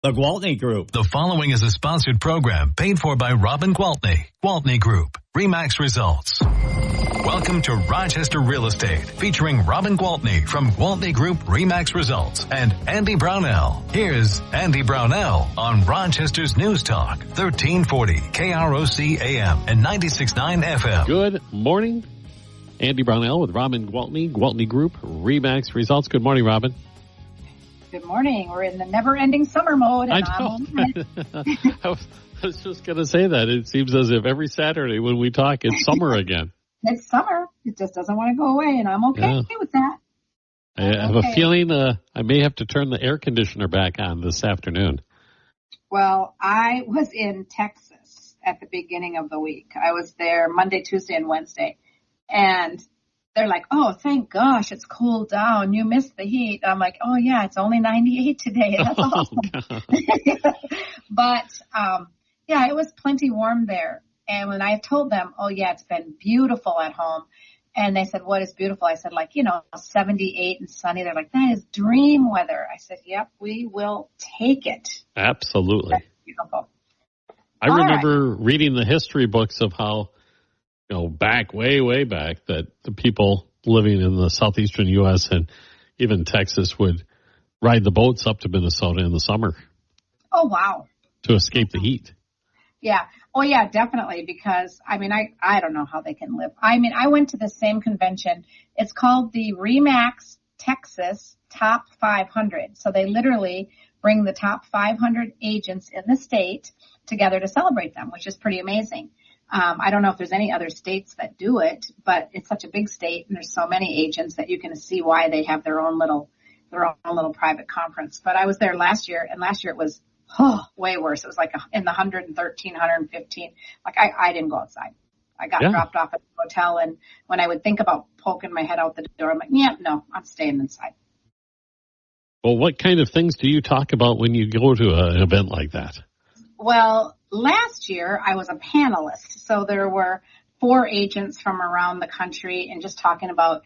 The Gwaltney Group. The following is a sponsored program paid for by Robin Gwaltney. Gwaltney Group. RE/MAX results. Welcome to Rochester Real Estate, featuring Robin Gwaltney from Gwaltney Group-RE/MAX results and Andy Brownell. Here's Andy Brownell on Rochester's News Talk, 1340 KROC AM and 96.9 FM. Good morning. Andy Brownell with Robin Gwaltney, Gwaltney Group-RE/MAX results. Good morning, Robin. Good morning. We're in the never-ending summer mode. And I was just going to say that. It seems as if every Saturday when we talk, it's summer again. It's summer. It just doesn't want to go away, and I'm okay with that. I have a feeling I may have to turn the air conditioner back on this afternoon. Well, I was in Texas at the beginning of the week. I was there Monday, Tuesday, and Wednesday. And they're like, oh, thank gosh, it's cooled down. You missed the heat. I'm like, oh, yeah, it's only 98 today. That's awesome. But, yeah, it was plenty warm there. And when I told them, oh, yeah, it's been beautiful at home. And they said, what is beautiful? I said, 78 and sunny. They're like, that is dream weather. I said, yep, we will take it. Absolutely. That's beautiful. I remember reading the history books of how, back, way back, that the people living in the southeastern U.S. and even Texas would ride the boats up to Minnesota in the summer. Oh, wow. To escape the heat. Yeah. Oh, yeah, definitely. Because, I don't know how they can live. I went to the same convention. It's called the RE/MAX Texas Top 500. So they literally bring the top 500 agents in the state together to celebrate them, which is pretty amazing. I don't know if there's any other states that do it, but it's such a big state and there's so many agents that you can see why they have their own little private conference. But I was there last year, and last year it was way worse. It was like in the 113, 115. I didn't go outside. I got dropped off at the hotel, and when I would think about poking my head out the door, I'm like, no, I'm staying inside. Well, what kind of things do you talk about when you go to an event like that? Well, last year I was a panelist, so there were 4 agents from around the country and just talking about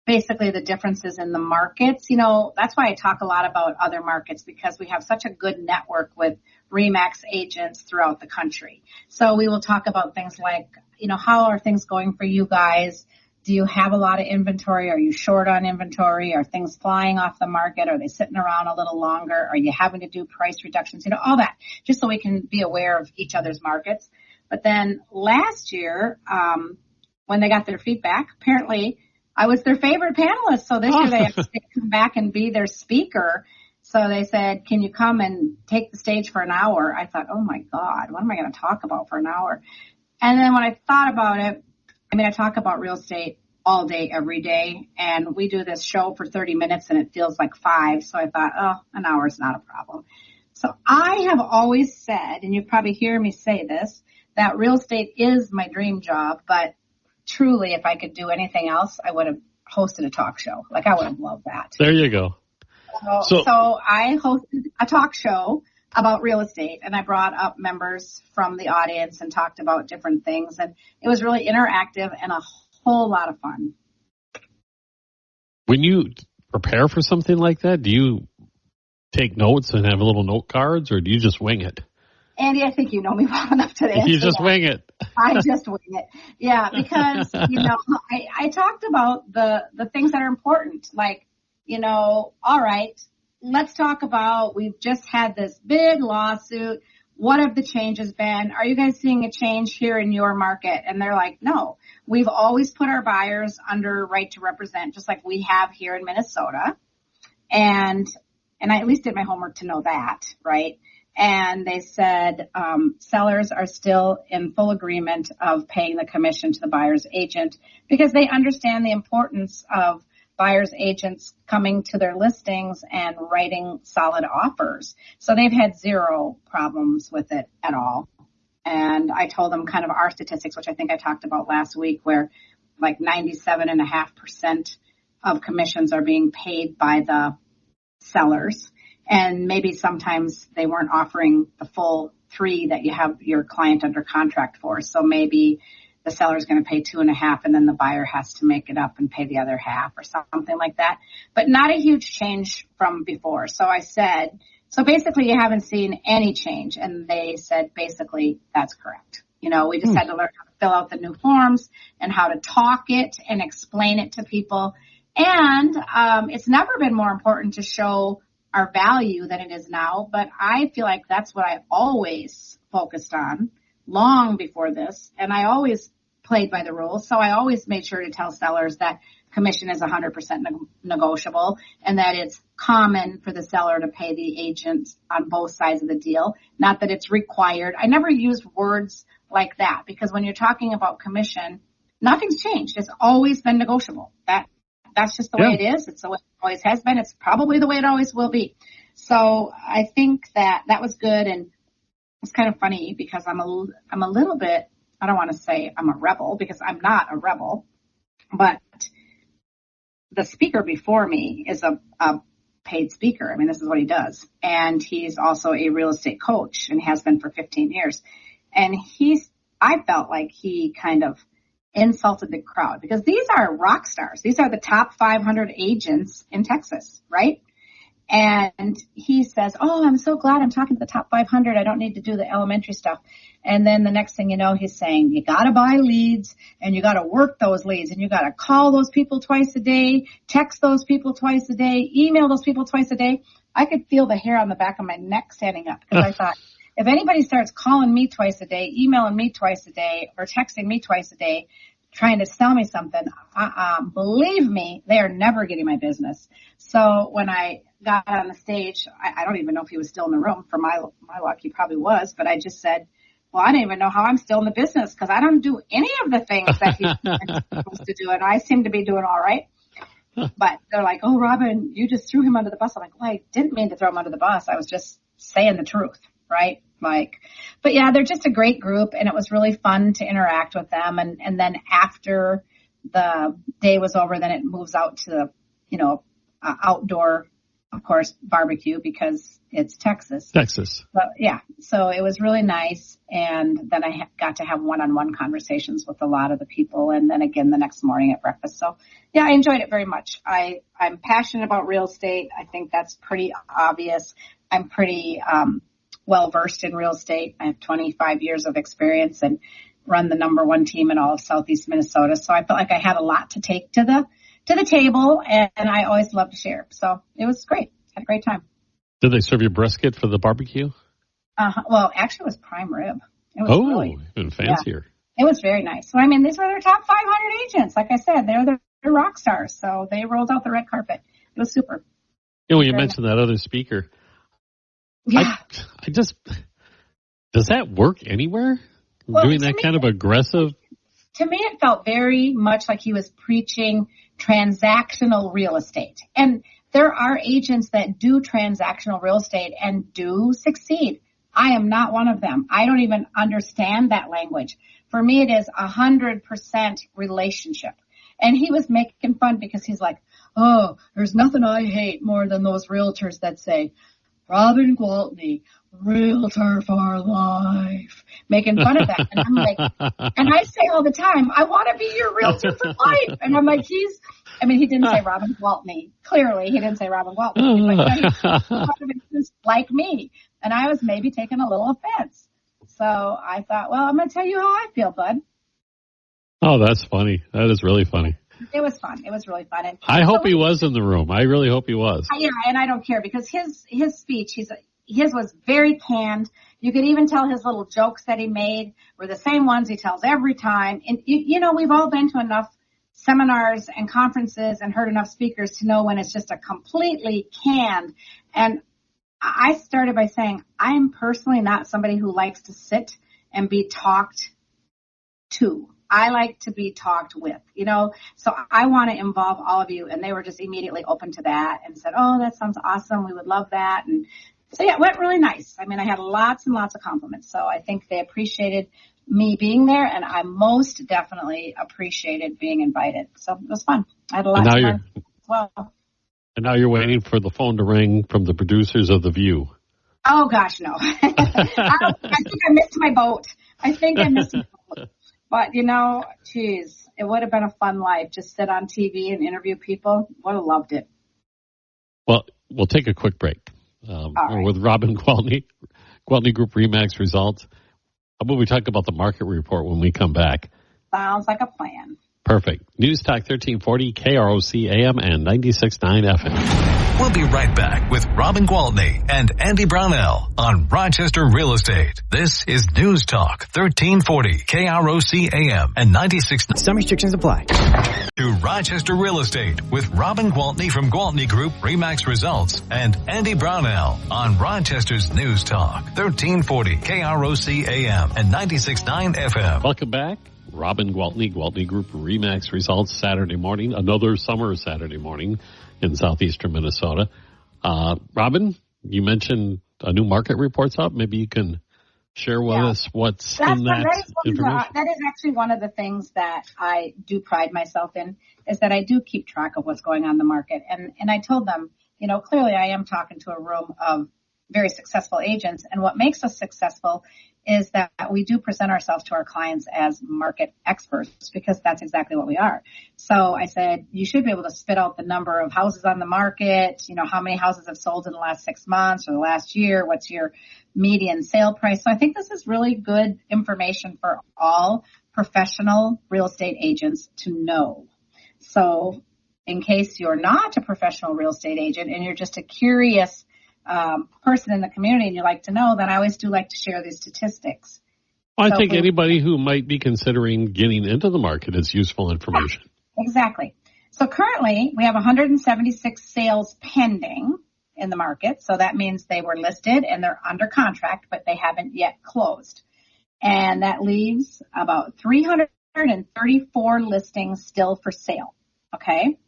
basically the differences in the markets. That's why I talk a lot about other markets, because we have such a good network with RE/MAX agents throughout the country. So we will talk about things like, how are things going for you guys? Do you have a lot of inventory? Are you short on inventory? Are things flying off the market? Are they sitting around a little longer? Are you having to do price reductions? All that, just so we can be aware of each other's markets. But then last year, when they got their feedback, apparently I was their favorite panelist. So this year they had to come back and be their speaker. So they said, can you come and take the stage for an hour? I thought, oh my God, what am I going to talk about for an hour? And then when I thought about it, I talk about real estate all day, every day, and we do this show for 30 minutes and it feels like 5. So I thought, an hour is not a problem. So I have always said, and you probably hear me say this, that real estate is my dream job, but truly, if I could do anything else, I would have hosted a talk show. I would have loved that. There you go. So I hosted a talk show about real estate, and I brought up members from the audience and talked about different things, and it was really interactive and a whole lot of fun. When you prepare for something like that, do you take notes and have little note cards, or do you just wing it? Andy, I think you know me well enough to answer You just that. wing it. I just wing it. Yeah, because, I talked about the things that are important, all right, let's talk about, we've just had this big lawsuit. What have the changes been? Are you guys seeing a change here in your market? And they're like, no, we've always put our buyers under right to represent, just like we have here in Minnesota. And I at least did my homework to know that, right? And they said sellers are still in full agreement of paying the commission to the buyer's agent because they understand the importance of buyer's agents coming to their listings and writing solid offers. So they've had 0 problems with it at all. And I told them kind of our statistics, which I think I talked about last week, where 97.5% of commissions are being paid by the sellers. And maybe sometimes they weren't offering the full 3 that you have your client under contract for. So maybe the seller's going to pay 2.5 and then the buyer has to make it up and pay the other half or something like that. But not a huge change from before. So I said, So basically you haven't seen any change. And they said, basically, that's correct. We just had to learn how to fill out the new forms and how to talk it and explain it to people. And it's never been more important to show our value than it is now. But I feel like that's what I always focused on long before this. And I always played by the rules. So I always made sure to tell sellers that commission is 100% negotiable and that it's common for the seller to pay the agent on both sides of the deal. Not that it's required. I never used words like that because when you're talking about commission, nothing's changed. It's always been negotiable. That's just the way it is. It's the way it always has been. It's probably the way it always will be. So I think that was good. And it's kind of funny because I'm a little bit, I don't want to say I'm a rebel because I'm not a rebel, but the speaker before me is a paid speaker. I mean, this is what he does. And he's also a real estate coach and has been for 15 years. And I felt like he kind of insulted the crowd because these are rock stars. These are the top 500 agents in Texas, right? And he says, oh, I'm so glad I'm talking to the top 500. I don't need to do the elementary stuff. And then the next thing you know, he's saying, you got to buy leads and you got to work those leads and you got to call those people twice a day, text those people twice a day, email those people twice a day. I could feel the hair on the back of my neck standing up because I thought, if anybody starts calling me twice a day, emailing me twice a day, or texting me twice a day, trying to sell me something, believe me, they are never getting my business. So when I got on the stage, I don't even know if he was still in the room. For my luck, he probably was. But I just said, well, I don't even know how I'm still in the business because I don't do any of the things that he's supposed to do. And I seem to be doing all right. But they're like, oh, Robin, you just threw him under the bus. I'm like, well, I didn't mean to throw him under the bus. I was just saying the truth, right? But yeah, they're just a great group and it was really fun to interact with them. And then after the day was over, then it moves out to, outdoor, of course, barbecue because it's Texas. But yeah, so it was really nice. And then I got to have one-on-one conversations with a lot of the people. And then again, the next morning at breakfast. So yeah, I enjoyed it very much. I'm passionate about real estate. I think that's pretty obvious. I'm pretty, well-versed in real estate. I have 25 years of experience and run the number one team in all of Southeast Minnesota. So I felt like I had a lot to take to the table, and I always love to share. So it was great. Had a great time. Did they serve you brisket for the barbecue? Well, actually, it was prime rib. It was even fancier. Yeah, it was very nice. So, I mean, these were their top 500 agents. Like I said, they're rock stars. So they rolled out the red carpet. It was super. When you mentioned that other speaker, yeah. Does that work anywhere? Doing that kind of aggressive? To me, it felt very much like he was preaching transactional real estate. And there are agents that do transactional real estate and do succeed. I am not one of them. I don't even understand that language. For me, it is 100% relationship. And he was making fun because he's like, oh, there's nothing I hate more than those realtors that say, Robin Gwaltney, realtor for life, making fun of that. And I'm like, and I say all the time, I want to be your realtor for life. And I'm like, he didn't say Robin Gwaltney. Clearly, he didn't say Robin Gwaltney. He's like, he's like me. And I was maybe taking a little offense. So I thought, well, I'm going to tell you how I feel, bud. Oh, that's funny. That is really funny. It was fun. It was really fun. And I hope he was in the room. I really hope he was. Yeah, and I don't care because his speech, his was very canned. You could even tell his little jokes that he made were the same ones he tells every time. And, we've all been to enough seminars and conferences and heard enough speakers to know when it's just a completely canned. And I started by saying, I'm personally not somebody who likes to sit and be talked to. I like to be talked with, so I want to involve all of you. And they were just immediately open to that and said, oh, that sounds awesome. We would love that. And so, yeah, it went really nice. I mean, I had lots and lots of compliments. So I think they appreciated me being there. And I most definitely appreciated being invited. So it was fun. I had a lot of fun as well. And now you're waiting for the phone to ring from the producers of The View. Oh, gosh, no. I think I missed my boat. But, geez, it would have been a fun life. Just sit on TV and interview people. Would have loved it. Well, we'll take a quick break. We're with Robin Gwaltney, Gwaltney Group RE/MAX results. How about we talk about the market report when we come back? Sounds like a plan. Perfect. News Talk 1340, KROC AM and 96.9 FM. We'll be right back with Robin Gwaltney and Andy Brownell on Rochester Real Estate. This is News Talk 1340, KROC AM and 96.9. Some restrictions apply. To Rochester Real Estate with Robin Gwaltney from Gwaltney Group-RE/MAX Results and Andy Brownell on Rochester's News Talk 1340, KROC AM and 96.9 FM. Welcome back. Robin Gwaltney, Gwaltney Group-RE/MAX results Saturday morning, another summer Saturday morning in southeastern Minnesota. Robin, you mentioned a new market report's up. Maybe you can share with us what's in that information. That is actually one of the things that I do pride myself in, is that I do keep track of what's going on in the market. And I told them, clearly I am talking to a room of very successful agents. And what makes us successful is that we do present ourselves to our clients as market experts, because that's exactly what we are. So I said, you should be able to spit out the number of houses on the market, how many houses have sold in the last 6 months or the last year, what's your median sale price. So I think this is really good information for all professional real estate agents to know. So in case you're not a professional real estate agent and you're just a curious person in the community and you like to know, then I always do like to share these statistics. Well, I think anybody who might be considering getting into the market is useful information. Exactly. So currently we have 176 sales pending in the market. So that means they were listed and they're under contract, but they haven't yet closed. And that leaves about 334 listings still for sale. Okay.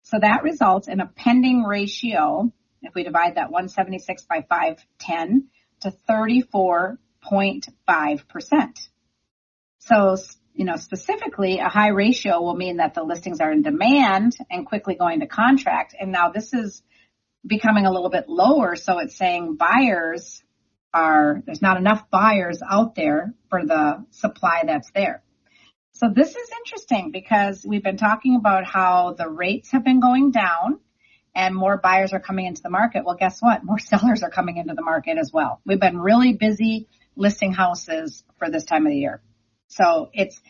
So that results in a pending ratio, if we divide that 176 by 510, to 34.5%. So, specifically a high ratio will mean that the listings are in demand and quickly going to contract. And now this is becoming a little bit lower. So it's saying there's not enough buyers out there for the supply that's there. So this is interesting because we've been talking about how the rates have been going down and more buyers are coming into the market. Well, guess what? More sellers are coming into the market as well. We've been really busy listing houses for this time of the year. So it's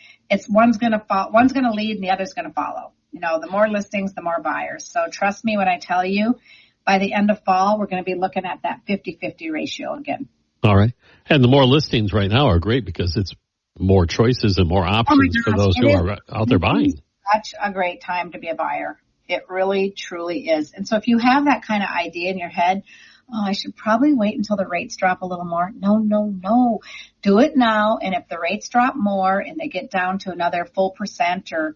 one's going to lead and the other's going to follow. The more listings, the more buyers. So trust me when I tell you, by the end of fall, we're going to be looking at that 50-50 ratio again. All right. And the more listings right now are great because it's more choices and more options for those who are out there buying. Such a great time to be a buyer. It really, truly is. And so if you have that kind of idea in your head, I should probably wait until the rates drop a little more. No. Do it now. And if the rates drop more and they get down to another full percent or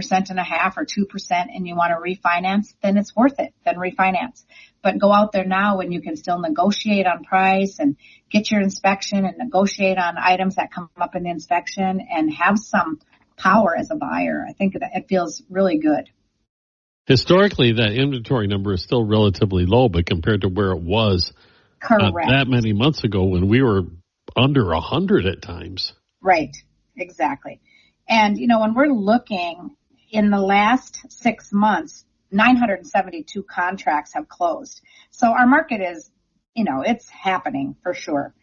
1.5% or 2% and you want to refinance, then it's worth it. Then refinance. But go out there now when you can still negotiate on price and get your inspection and negotiate on items that come up in the inspection and have some power as a buyer. I think that it feels really good. Historically, that inventory number is still relatively low, but compared to where it was not that many months ago when we were under 100 at times. Right, exactly. And, when we're looking in the last 6 months, 972 contracts have closed. So our market is, it's happening for sure.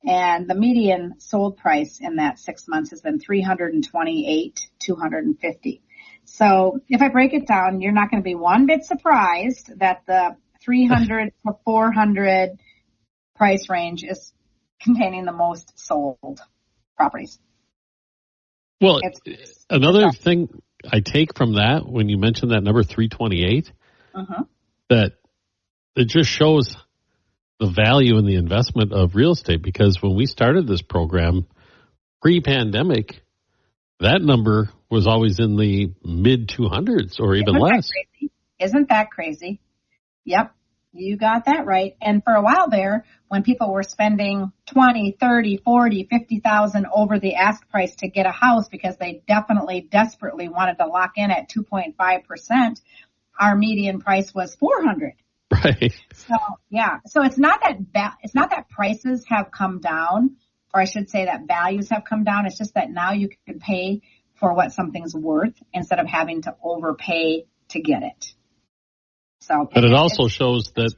And the median sold price in that 6 months has been $328,250. So if I break it down, you're not going to be one bit surprised that the 300 to 400 price range is containing the most sold properties. Well, another thing I take from that when you mentioned that number 328, that it just shows the value in the investment of real estate, because when we started this program pre-pandemic, that number was always in the mid 200s or even less. Isn't that crazy? Yep, you got that right. And for a while there, when people were spending 20, 30, 40, 50,000 over the ask price to get a house because they desperately wanted to lock in at 2.5%, our median price was 400. Right. So it's not that prices have come down, or I should say that values have come down. It's just that now you can pay for what something's worth instead of having to overpay to get it. So, but it also shows that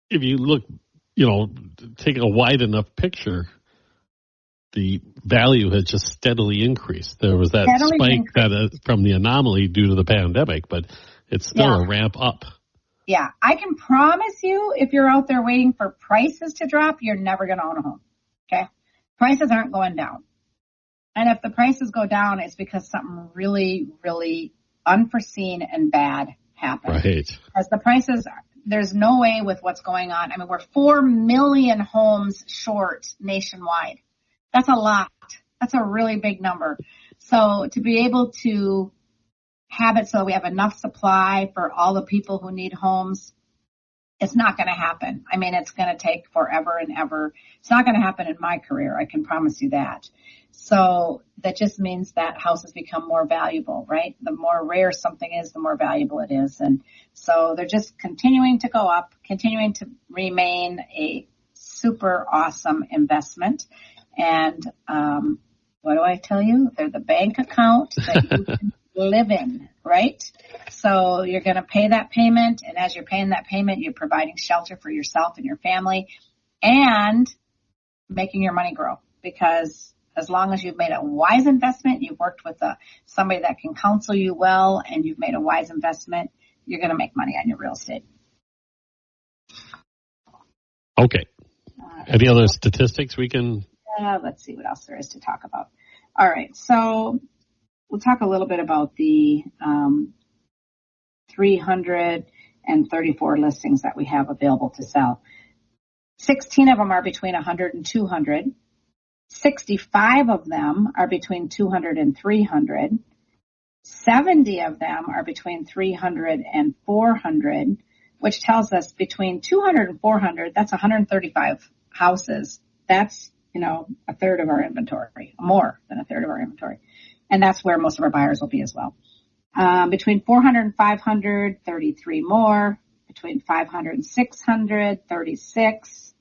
if you look, take a wide enough picture, the value has just steadily increased. There was that spike from the anomaly due to the pandemic, but it's still a ramp up. Yeah, I can promise you, if you're out there waiting for prices to drop, you're never going to own a home. Okay? Prices aren't going down. And if the prices go down, it's because something really, really unforeseen and bad happened. Right. As the prices, there's no way with what's going on. I mean, we're 4 million homes short nationwide. That's a lot. That's a really big number. So to be able to have it so we have enough supply for all the people who need homes, it's not going to happen. I mean, it's going to take forever and ever. It's not going to happen in my career. I can promise you that. So that just means that houses become more valuable, right? The more rare something is, the more valuable it is. And so they're just continuing to go up, continuing to remain a super awesome investment. And what do I tell you? They're the bank account that you can live in, right? So you're going to pay that payment, and as you're paying that payment, you're providing shelter for yourself and your family and making your money grow. Because as long as you've made a wise investment, you've worked with somebody that can counsel you well, and you've made a wise investment, you're going to make money on your real estate. Okay. Any other statistics we can... let's see what else there is to talk about. All right, so we'll talk a little bit about the 334 listings that we have available to sell. 16 of them are between 100 and 200. 65 of them are between 200 and 300. 70 of them are between 300 and 400, which tells us between 200 and 400, that's 135 houses. That's a third of our inventory, more than a third of our inventory. And that's where most of our buyers will be as well. Between 400 and 500, 33 more. Between 500 and 600, 36.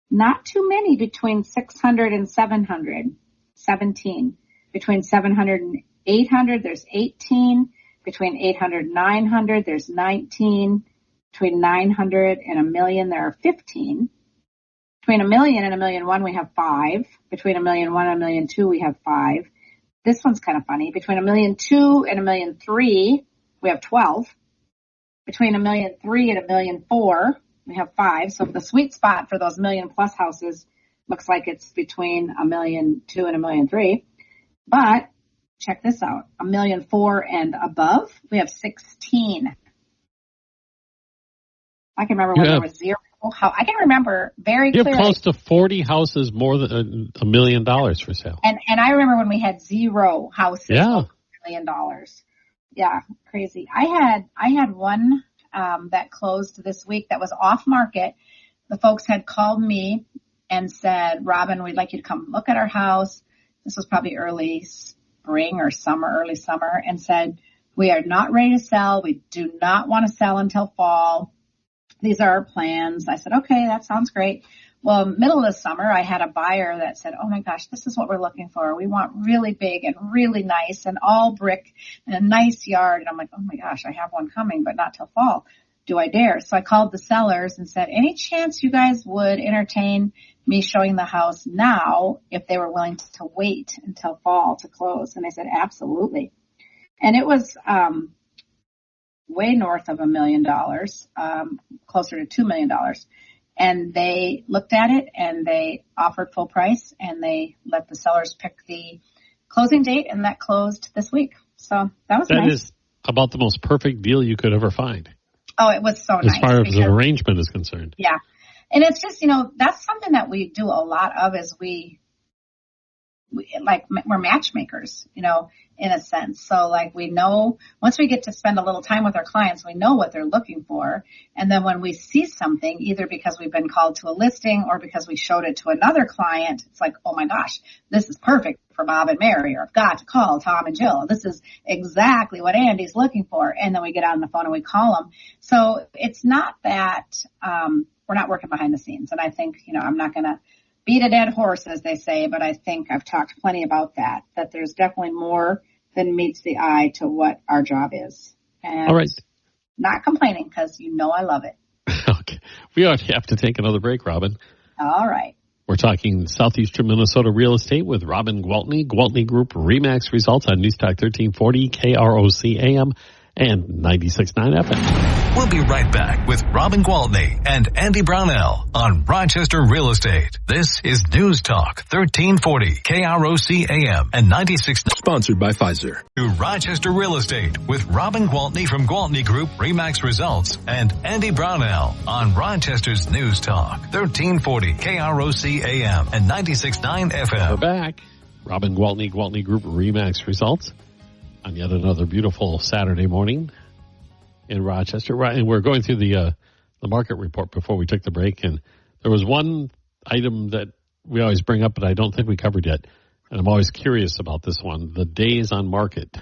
Not too many between 600 and 700, 17. Between 700 and 800, there's 18. Between 800 and 900, there's 19. Between 900 and a million, there are 15. Between $1 million and $1.1 million, we have 5. Between $1.1 million and $1.2 million, we have 5. This one's kind of funny. Between $1.2 million and $1.3 million, we have 12. Between $1.3 million and $1.4 million, we have 5. So the sweet spot for those $1 million plus houses looks like it's between $1.2 million and $1.3 million. But check this out. $1.4 million and above, we have 16. I can remember when there was 0. I can remember very clearly. You have close to 40 houses more than $1 million for sale. And I remember when we had 0 houses over $1 million. Yeah, crazy. I had one that closed this week that was off market. The folks had called me and said, Robin, we'd like you to come look at our house. This was probably early spring or early summer, and said, we are not ready to sell. We do not want to sell until fall. These are our plans. I said, okay, that sounds great. Well, middle of the summer, I had a buyer that said, oh my gosh, this is what we're looking for. We want really big and really nice and all brick and a nice yard. And I'm like, oh my gosh, I have one coming, but not till fall. Do I dare? So I called the sellers and said, any chance you guys would entertain me showing the house now if they were willing to wait until fall to close? And they said, absolutely. And it was, way north of $1 million, closer to $2 million. And they looked at it and they offered full price and they let the sellers pick the closing date, and that closed this week. So that was nice. That is about the most perfect deal you could ever find. Oh, it was so nice. As far as the arrangement is concerned. Yeah. And it's just, that's something that we do a lot of is we're matchmakers, in a sense. So we know once we get to spend a little time with our clients, we know what they're looking for. And then when we see something, either because we've been called to a listing or because we showed it to another client, it's like, oh my gosh, this is perfect for Bob and Mary, or I've got to call Tom and Jill. This is exactly what Andy's looking for. And then we get on the phone and we call them. So it's not that, we're not working behind the scenes. And I think, I'm not going to beat a dead horse, as they say, but I think I've talked plenty about that there's definitely more than meets the eye to what our job is. And all right. Not complaining because I love it. Okay. We ought to have to take another break, Robin. All right. We're talking Southeastern Minnesota real estate with Robin Gwaltney, Gwaltney Group RE/MAX results on News Talk 1340, KROC AM, and 96.9 FM. We'll be right back with Robin Gwaltney and Andy Brownell on Rochester Real Estate. This is News Talk 1340, KROC AM, and 96. Sponsored by Pfizer. To Rochester Real Estate with Robin Gwaltney from Gwaltney Group RE/MAX results and Andy Brownell on Rochester's News Talk 1340, KROC AM, and 96.9 FM. We're back. Robin Gwaltney, Gwaltney Group RE/MAX results on yet another beautiful Saturday morning in Rochester. Right, and we're going through the market report before we took the break, and there was one item that we always bring up, but I don't think we covered yet, and I'm always curious about this one, the days on market.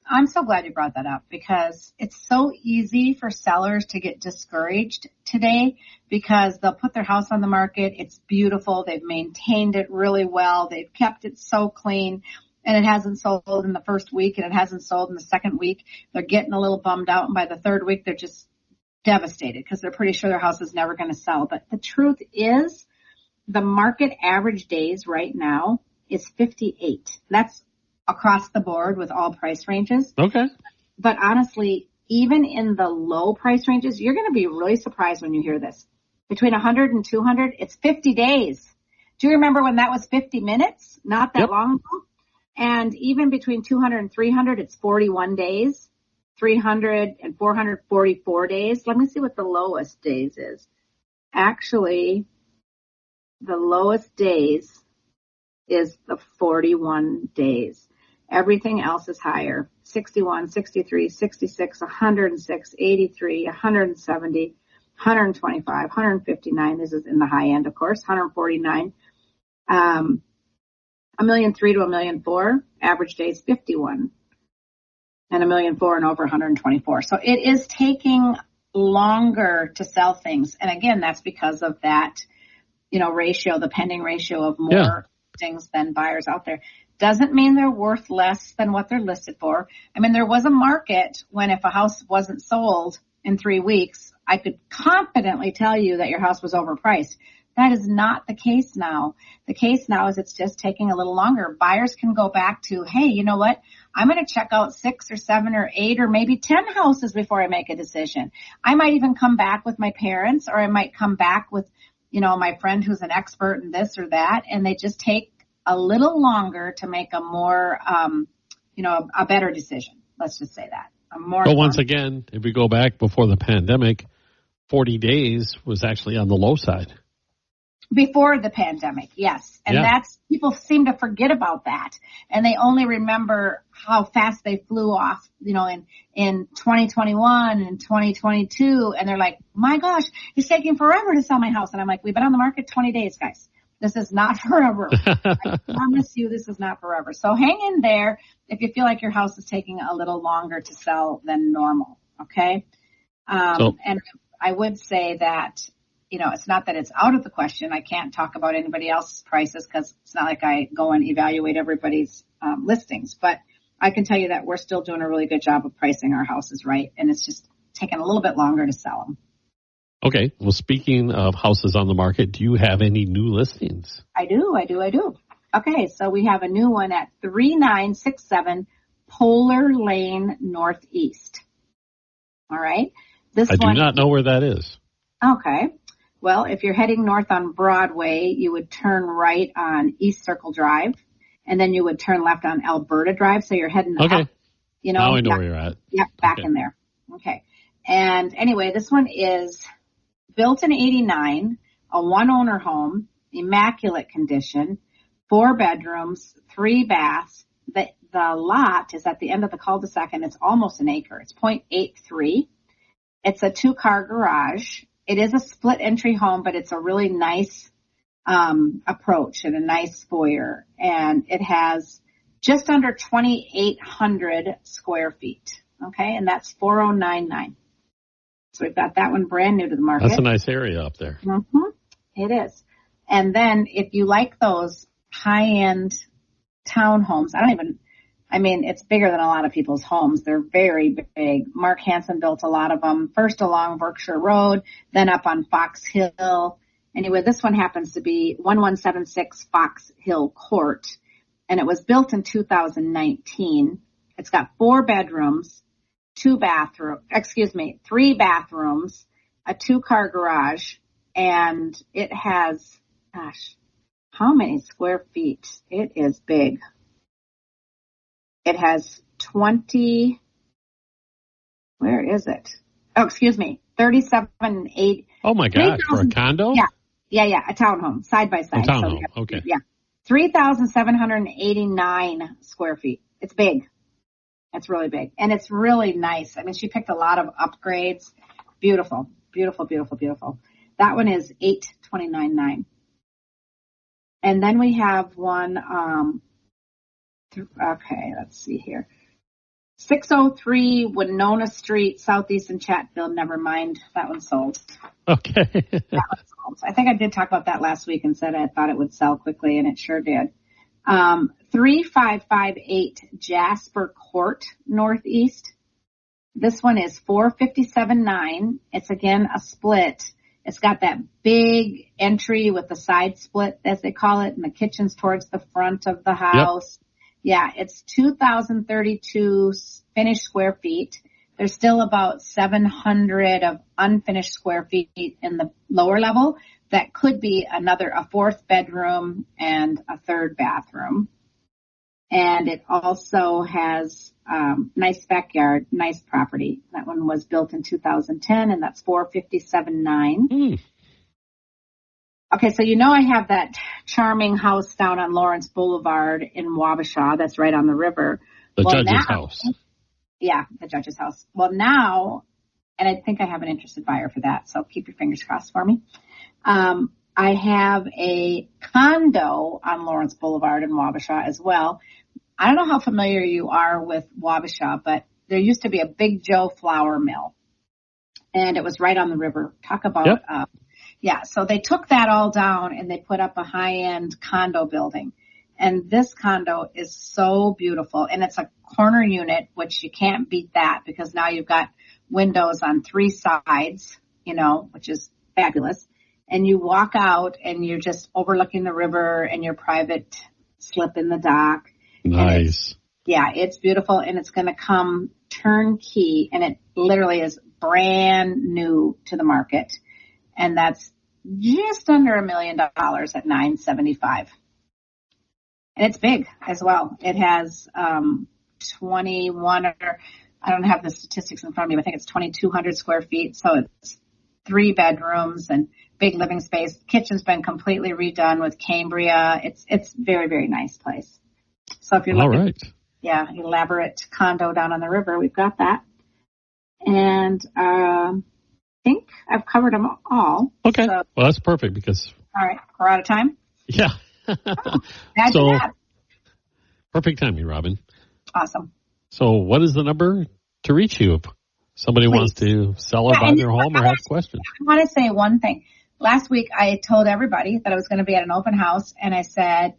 I'm so glad you brought that up because it's so easy for sellers to get discouraged today because they'll put their house on the market. It's beautiful. They've maintained it really well. They've kept it so clean. And it hasn't sold in the first week, and it hasn't sold in the second week. They're getting a little bummed out, and by the third week, they're just devastated because they're pretty sure their house is never going to sell. But the truth is, the market average days right now is 58. That's across the board with all price ranges. Okay. But honestly, even in the low price ranges, you're going to be really surprised when you hear this. Between 100 and 200, it's 50 days. Do you remember when that was 50 minutes? Not that long ago. And even between 200 and 300, it's 41 days. 300 and 444 days. Let me see what the lowest days is. Actually, the lowest days is the 41 days. Everything else is higher. 61, 63, 66, 106, 83, 170, 125, 159. This is in the high end, of course. 149. $1,300,000 to $1,400,000. Average days 51, and $1,400,000 and over 124. So it is taking longer to sell things, and again, that's because of that, ratio, the pending ratio of more things than buyers out there. Doesn't mean they're worth less than what they're listed for. I mean, there was a market when if a house wasn't sold in 3 weeks, I could confidently tell you that your house was overpriced. That is not the case now. The case now is it's just taking a little longer. Buyers can go back to, hey, you know what? I'm going to check out 6 or 7 or 8 or maybe 10 houses before I make a decision. I might even come back with my parents, or I might come back with, my friend who's an expert in this or that. And they just take a little longer to make a more, a better decision. Let's just say that. But once again, if we go back before the pandemic, 40 days was actually on the low side. Before the pandemic, yes. And that's, people seem to forget about that. And they only remember how fast they flew off, in 2021 and 2022. And they're like, my gosh, it's taking forever to sell my house. And I'm like, we've been on the market 20 days, guys. This is not forever. I promise you this is not forever. So hang in there if you feel like your house is taking a little longer to sell than normal. Okay. And I would say that, it's not that it's out of the question. I can't talk about anybody else's prices because it's not like I go and evaluate everybody's listings. But I can tell you that we're still doing a really good job of pricing our houses right. And it's just taking a little bit longer to sell them. Okay. Well, speaking of houses on the market, do you have any new listings? I do. Okay. So we have a new one at 3967 Polar Lane Northeast. All right. I do not know where that is. Okay. Well, if you're heading north on Broadway, you would turn right on East Circle Drive, and then you would turn left on Alberta Drive. So you're heading up, now I know where you're at. Yep, back in there. Okay. And anyway, this one is built in 89, a one-owner home, immaculate condition, 4 bedrooms, 3 baths. The lot is at the end of the cul-de-sac, and it's almost an acre. It's 0.83. It's a 2-car garage. It is a split entry home, but it's a really nice approach and a nice foyer. And it has just under 2,800 square feet. Okay, and that's 4,099. So we've got that one brand new to the market. That's a nice area up there. Mm-hmm. It is. And then if you like those high-end townhomes, I mean, it's bigger than a lot of people's homes. They're very big. Mark Hansen built a lot of them, first along Berkshire Road, then up on Fox Hill. Anyway, this one happens to be 1176 Fox Hill Court, and it was built in 2019. It's got 4 bedrooms, 3 bathrooms, a 2-car garage, and it has, how many square feet? It is big. It has 37.8. Oh my God, for a condo? Yeah, a townhome, side by side. A townhome, okay. Yeah, 3,789 square feet. It's big. It's really big. And it's really nice. I mean, she picked a lot of upgrades. Beautiful, beautiful, beautiful, beautiful. That one is $829,900. And then we have one, okay, let's see here. 603 Winona Street, Southeastern Chatfield. Never mind. That one's sold. Okay. That one's sold. I think I did talk about that last week and said I thought it would sell quickly, and it sure did. 3558 Jasper Court, Northeast. This one is $457,900. It's again a split. It's got that big entry with the side split, as they call it, and the kitchen's towards the front of the house. Yep. Yeah, it's 2,032 finished square feet. There's still about 700 of unfinished square feet in the lower level. That could be a 4th bedroom and a 3rd bathroom. And it also has nice backyard, nice property. That one was built in 2010, and that's $457,900. Okay, so I have that charming house down on Lawrence Boulevard in Wabasha. That's right on the river. The judge's house. Yeah, the judge's house. Well, now, and I think I have an interested buyer for that, so keep your fingers crossed for me. I have a condo on Lawrence Boulevard in Wabasha as well. I don't know how familiar you are with Wabasha, but there used to be a Big Joe flour mill, and it was right on the river. Talk about, yep. So they took that all down and they put up a high-end condo building. And this condo is so beautiful, and it's a corner unit, which you can't beat that because now you've got windows on 3 sides, which is fabulous. And you walk out and you're just overlooking the river and your private slip in the dock. Nice. It's beautiful, and it's going to come turnkey, and it literally is brand new to the market. And that's just under $1 million at $975,000. And it's big as well. It has 21, or I don't have the statistics in front of me, but I think it's 2,200 square feet. So it's 3 bedrooms and big living space. Kitchen's been completely redone with Cambria. It's very, very nice place. So if you're looking, elaborate condo down on the river, we've got that. And I think I've covered them all. Okay. So, well, that's perfect because. All right. We're out of time? Yeah. So, that. Perfect timing, Robin. Awesome. So what is the number to reach you if somebody wants to sell or buy their home or have questions? I want to say one thing. Last week, I told everybody that I was going to be at an open house, and I said,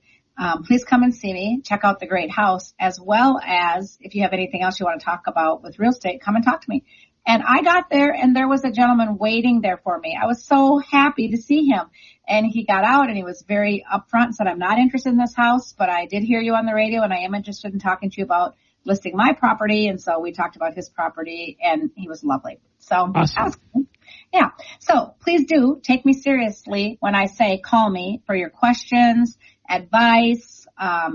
please come and see me, check out the great house, as well as if you have anything else you want to talk about with real estate, come and talk to me. And I got there, and there was a gentleman waiting there for me. I was so happy to see him. And he got out, and he was very upfront and said, I'm not interested in this house, but I did hear you on the radio, and I am interested in talking to you about listing my property. And so we talked about his property, and he was lovely. So awesome. That was cool. Yeah. So please do take me seriously when I say call me for your questions, advice.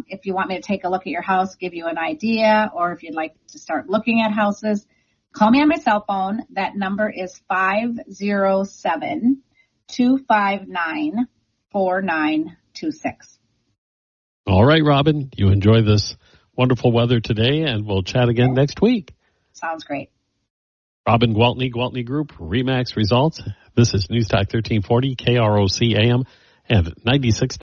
If you want me to take a look at your house, give you an idea, or if you'd like to start looking at houses, call me on my cell phone. That number is 507-259-4926. All right, Robin, you enjoy this wonderful weather today, and we'll chat again next week. Sounds great. Robin Gwaltney, Gwaltney Group, RE/MAX Results. This is News Talk 1340, KROC AM, and 96.